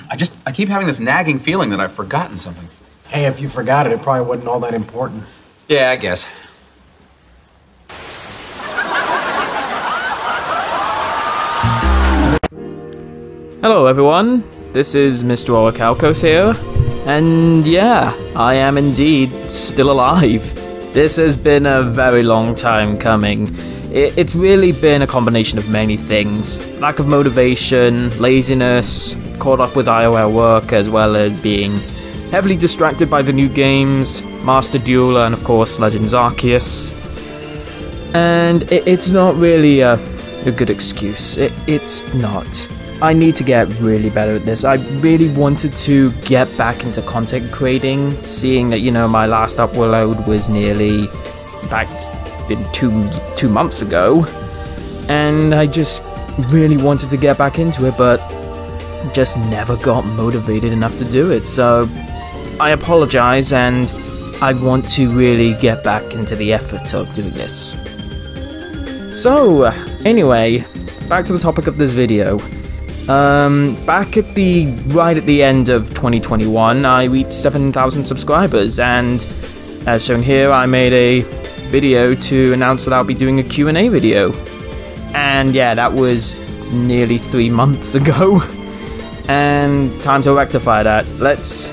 I keep having this nagging feeling that I've forgotten something. Hey, if you forgot it, it probably wasn't all that important. Yeah, I guess. Hello everyone, this is Mr. Orichalcos here, and yeah, I am indeed still alive. This has been a very long time coming. It's really been a combination of many things. Lack of motivation, laziness, caught up with IOL work, as well as being heavily distracted by the new games, Master Dueler, and of course Legends Arceus. And it's not really a good excuse. It's not. I need to get really better at this. I really wanted to get back into content creating, seeing that, you know, my last upload was nearly, in fact, been two months ago, and I just really wanted to get back into it, but just never got motivated enough to do it. So I apologize, and I want to really get back into the effort of doing this. So anyway, back to the topic of this video. Back at right at the end of 2021, I reached 7,000 subscribers, and as shown here, I made a video to announce that I'll be doing a Q&A video. And yeah, that was nearly 3 months ago, and time to rectify that. Let's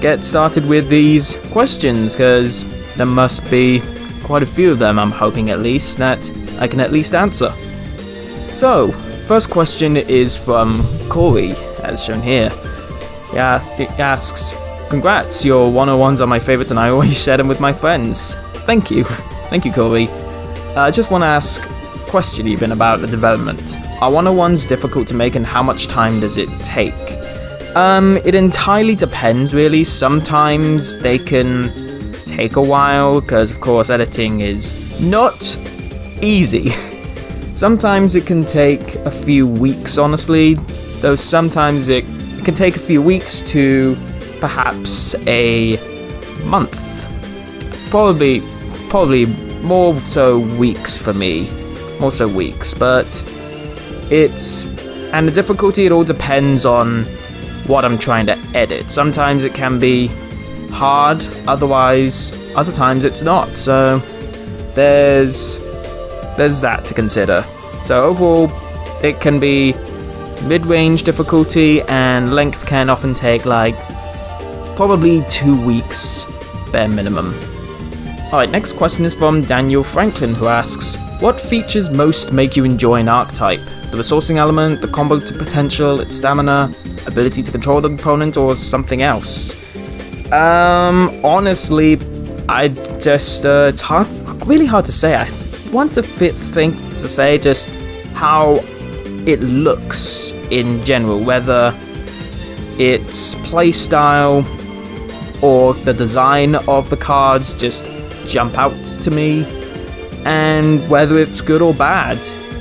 get started with these questions, because there must be quite a few of them, I'm hoping at least, that I can at least answer. So, first question is from Corey, as shown here. Yeah, it asks, congrats, your 101s are my favorites and I always share them with my friends. Thank you. Thank you, Corey. I just want to ask a question even about the development. Are 101s difficult to make, and how much time does it take? It entirely depends, really. Sometimes they can take a while, because of course editing is not easy. Sometimes it can take a few weeks, honestly, though sometimes it can take a few weeks to perhaps a month. Probably more so weeks for me. More so weeks, but and the difficulty, it all depends on what I'm trying to edit. Sometimes it can be hard, other times it's not, so there's that to consider. So overall, it can be mid-range difficulty, and length can often take like probably 2 weeks bare minimum. Alright, next question is from Daniel Franklin, who asks, what features most make you enjoy an archetype? The resourcing element, the combo potential, its stamina, ability to control the opponent, or something else? Honestly, it's really hard to say. I want to say just how it looks in general, whether it's playstyle or the design of the cards just jump out to me, and whether it's good or bad.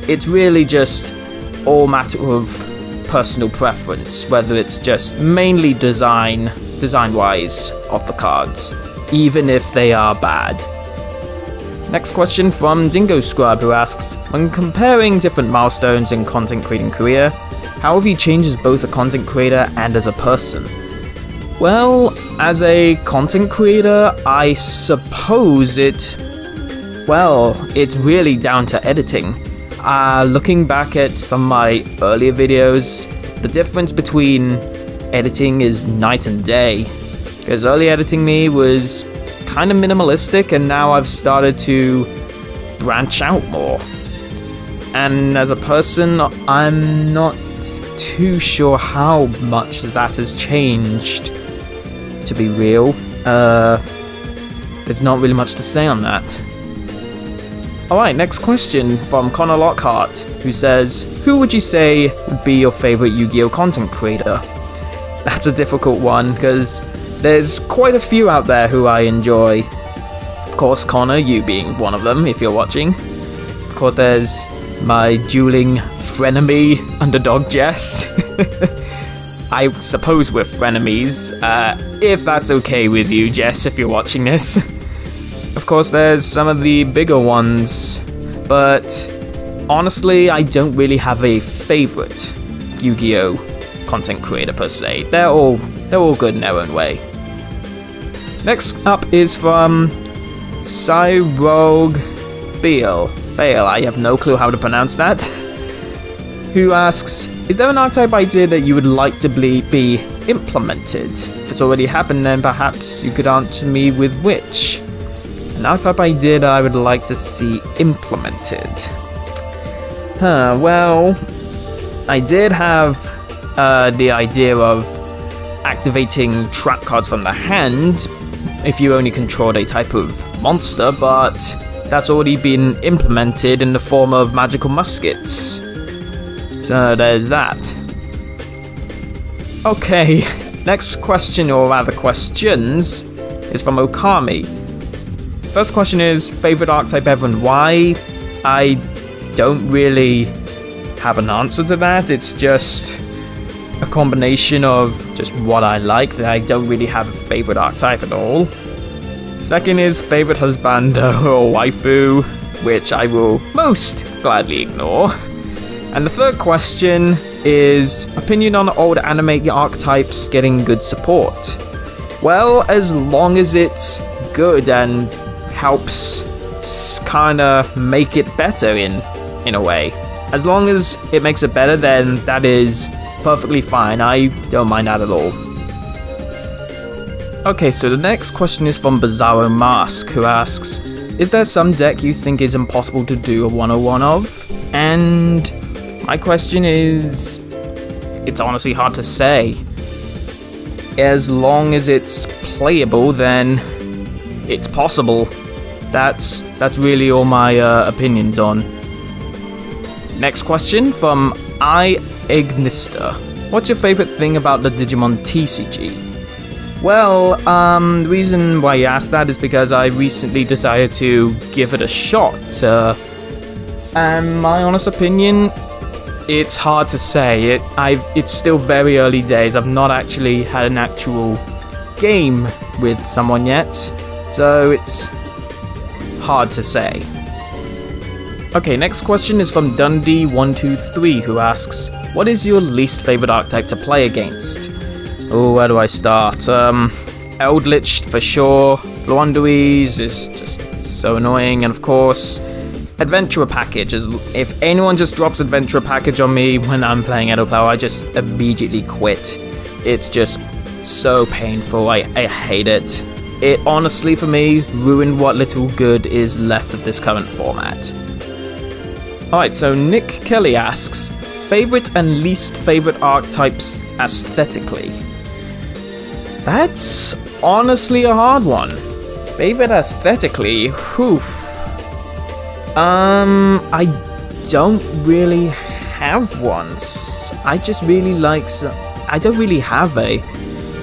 It's really just all matter of personal preference, whether it's just mainly design-wise of the cards, even if they are bad. Next question from Dingo Scribe, who asks, when comparing different milestones in content creating career, how have you changed as both a content creator and as a person? Well, as a content creator, I suppose it's really down to editing. Looking back at some of my earlier videos, the difference between editing is night and day. Because early editing me was kind of minimalistic, and now I've started to branch out more. And as a person, I'm not too sure how much that has changed, to be real. There's not really much to say on that. Alright, next question from Connor Lockhart, who says, who would you say would be your favorite Yu-Gi-Oh content creator? That's a difficult one, because there's quite a few out there who I enjoy. Of course, Connor, you being one of them, if you're watching. Of course, there's my dueling frenemy, Underdog Jess. I suppose we're frenemies, if that's okay with you, Jess, if you're watching this. Of course, there's some of the bigger ones, but honestly, I don't really have a favorite Yu-Gi-Oh content creator per se. They're all good in their own way. Next up is from Cyrogue Bale, I have no clue how to pronounce that, who asks, is there an archetype idea that you would like to be implemented? If it's already happened, then perhaps you could answer me with which. An archetype idea that I would like to see implemented. Well, I did have the idea of activating trap cards from the hand if you only control a type of monster, but that's already been implemented in the form of magical muskets. So there's that. Okay, next question, or rather questions, is from Okami. First question is, favorite archetype ever and why? I don't really have an answer to that. It's just a combination of just what I like. I don't really have a favorite archetype at all. Second is favorite husbando or waifu, which I will most gladly ignore. And the third question is opinion on old anime archetypes getting good support. Well, as long as it's good and helps kinda make it better in a way. As long as it makes it better, then that is perfectly fine. I don't mind that at all. Okay, so the next question is from Bizarro Mask, who asks, is there some deck you think is impossible to do a 101 of? And my question is, it's honestly hard to say. As long as it's playable, then it's possible. That's really all my opinions on. Next question from Ignista. What's your favorite thing about the Digimon TCG? Well, the reason why you asked that is because I recently decided to give it a shot. And my honest opinion, it's hard to say. It's still very early days. I've not actually had an actual game with someone yet, so it's hard to say. Okay, next question is from Dundee123, who asks, what is your least favorite archetype to play against? Oh, where do I start? Eldritch for sure. Fluanduis is just so annoying, and of course, Adventurer Package. If anyone just drops Adventurer Package on me when I'm playing Edo-Power, I just immediately quit. It's just so painful. I hate it. It honestly, for me, ruined what little good is left of this current format. Alright, so Nick Kelly asks, favorite and least favorite archetypes aesthetically? That's honestly a hard one. Favorite aesthetically? Whew. I don't really have one. I just really like... I don't really have a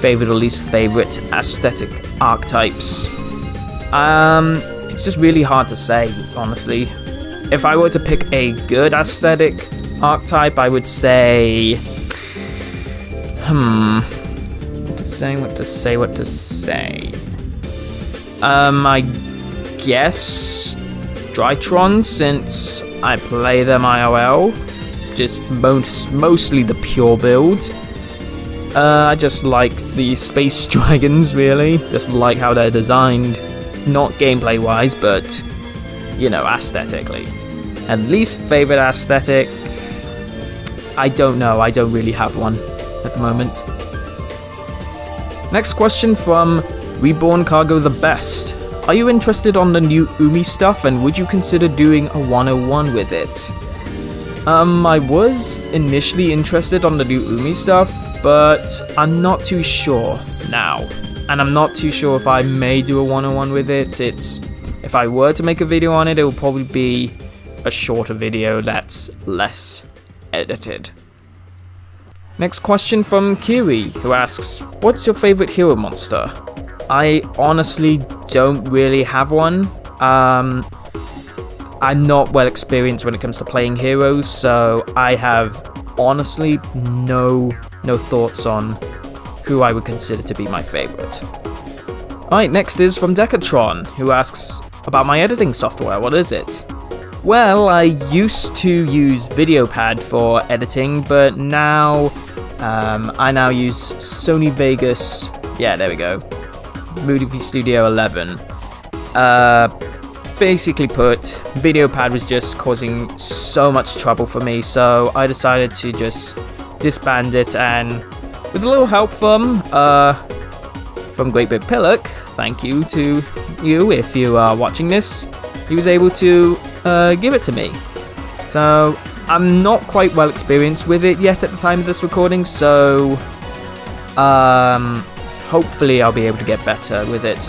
favorite or least favorite aesthetic archetypes. It's just really hard to say, honestly. If I were to pick a good aesthetic archetype, I would say... What to say. I guess Drytron, since I play them IRL. Just mostly the pure build. I just like the space dragons, really. Just like how they're designed. Not gameplay wise, but, you know, aesthetically. And least favorite aesthetic, I don't know. I don't really have one at the moment. Next question from Reborn Cargo the Best. Are you interested on the new Umi stuff, and would you consider doing a 101 with it? I was initially interested on the new Umi stuff, but I'm not too sure now. And I'm not too sure if I may do a 101 with it. If I were to make a video on it, it will probably be a shorter video that's less edited. Next question from Kiwi, who asks, what's your favorite hero monster? I honestly don't really have one. I'm not well experienced when it comes to playing heroes, so I have honestly no thoughts on who I would consider to be my favorite. Alright, next is from Decatron, who asks about my editing software. What is it? Well, I used to use VideoPad for editing, but now I now use Sony Vegas, yeah, there we go, Movie Studio 11. Basically put, VideoPad was just causing so much trouble for me, so I decided to just disband it, and with a little help from Great Big Pillock, thank you to you if you are watching this, he was able to give it to me. So I'm not quite well experienced with it yet at the time of this recording, so hopefully I'll be able to get better with it.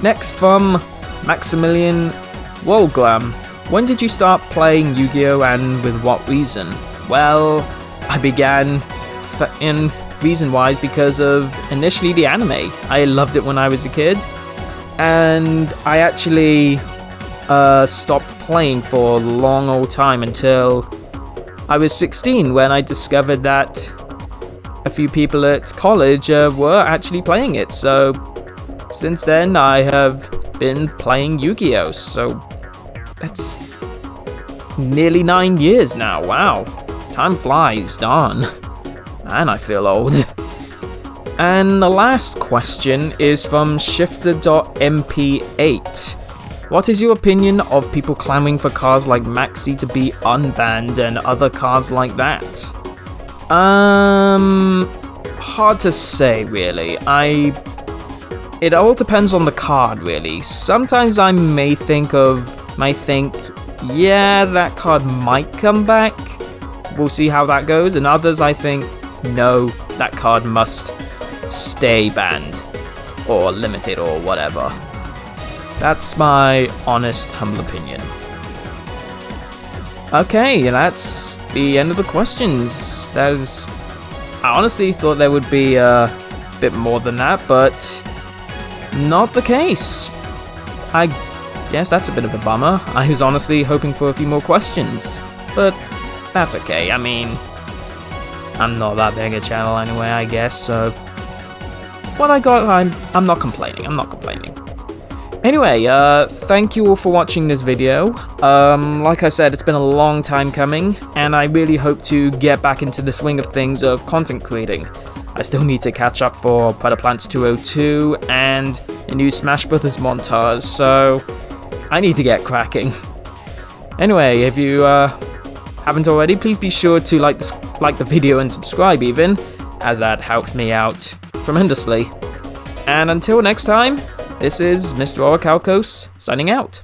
Next from Maximilian Wolgram. When did you start playing Yu-Gi-Oh, and with what reason? Well, I began in reason-wise because of initially the anime. I loved it when I was a kid, and I actually stopped playing for a long old time until I was 16, when I discovered that a few people at college were actually playing it. So since then I have been playing Yu-Gi-Oh, so that's nearly 9 years now. Wow, time flies, darn. Man, I feel old. And the last question is from Shifter.mp8. What is your opinion of people clamoring for cards like Maxi to be unbanned and other cards like that? Hard to say, really. It all depends on the card, really. Sometimes I may think, yeah, that card might come back. We'll see how that goes. And others I think, no, that card must stay banned or limited or whatever. That's my honest, humble opinion. Okay, that's the end of the questions. I honestly thought there would be a bit more than that, but not the case. I guess that's a bit of a bummer. I was honestly hoping for a few more questions, but that's okay. I mean, I'm not that big a channel anyway, I guess, so what I got, I'm not complaining. Anyway, thank you all for watching this video. Like I said, it's been a long time coming, and I really hope to get back into the swing of things of content creating. I still need to catch up for Predator Plants 202 and a new Smash Brothers montage, so I need to get cracking. Anyway, if you haven't already, please be sure to like the video and subscribe even, as that helps me out tremendously. And until next time, this is Mr. Orichalcos signing out.